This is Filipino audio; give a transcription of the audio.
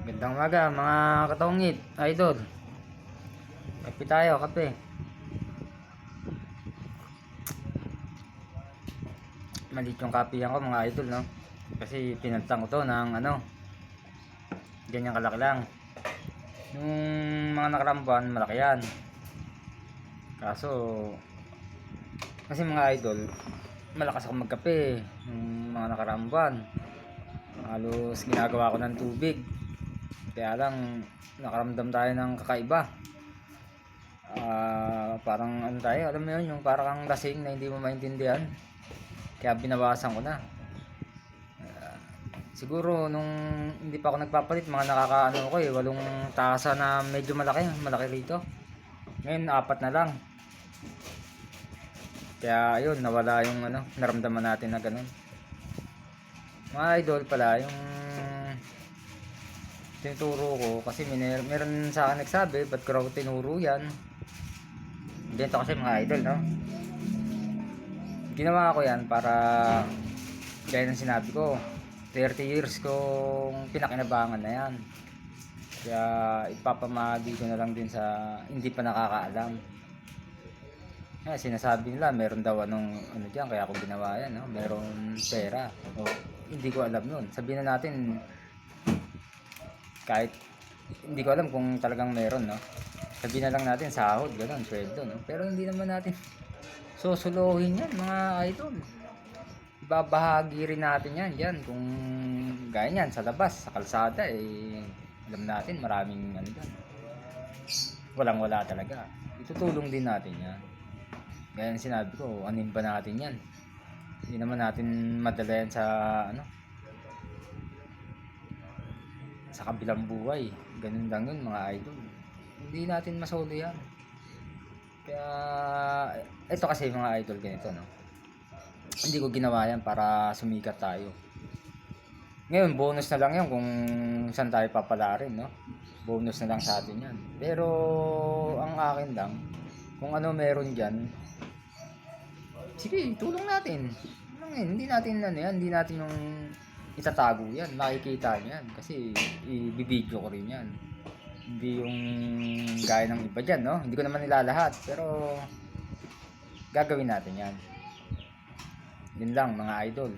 Gandang umaga mga katongit, idol. Kape tayo, kape. Maliit yung kape yan ko mga idol, no? Kasi pinantang ko to ng ganyan kalaki lang. Yung mga nakarambuan, malaki yan. Kaso, kasi mga idol, malakas ako magkape. Yung mga nakarambuan, halos ginagawa ko ng tubig. Kaya lang, nakaramdam tayo ng kakaiba. Parang ano tayo, alam mo yun, yung parang lasing na hindi mo maintindihan. Kaya binawasan ko na. Siguro nung hindi pa ako nagpapalit, mga nakakaano ko 8 tasa na medyo malaki rito. Ngayon 4 na lang. Kaya ayun, nawala yung naramdaman natin na ganun. Mga idol pala, yung tinuturo ko kasi meron sa akin nagsabi, ba't ko raw tinuro yan? Dito kasi mga idol, no? Ginawa ko yan para gaya ng sinabi ko, 30 years kong pinakinabangan na yan. Kaya ipapamahagi ko na lang din sa hindi pa nakakaalam. Kaya sinasabi nila meron daw dyan, kaya ako ginawa yan, no? Meron pera. O, hindi ko alam nun. Sabihin na natin, kahit hindi ko alam kung talagang meron, no? Sabihin na lang natin sahod, gano'n, sweldo, no? Pero hindi naman natin susuluhin yan mga idol. Ibabahagi rin natin yan dyan kung gaya yan sa labas, sa kalsada, alam natin maraming dyan. Walang wala talaga. Itutulong din natin yan. Gaya ng sinabi ko, anin ba natin yan? Hindi naman natin madala yan sa kabilang buhay. Ganun lang yun mga idol. Hindi natin masolo yan. Kaya ito kasi mga idol, ganito, no? Hindi ko ginawa yan para sumikat tayo. Ngayon bonus na lang yan kung saan tayo papalarin, no? Bonus na lang sa atin yan. Pero ang akin lang, kung ano meron dyan, sige, tulong natin. Hindi natin hindi natin yung itatago yan, makikita nyo yan kasi i-video ko rin yan. Hindi yung gaya ng iba dyan, no? Hindi ko naman nilalahat, pero gagawin natin yan. Yun lang mga idol.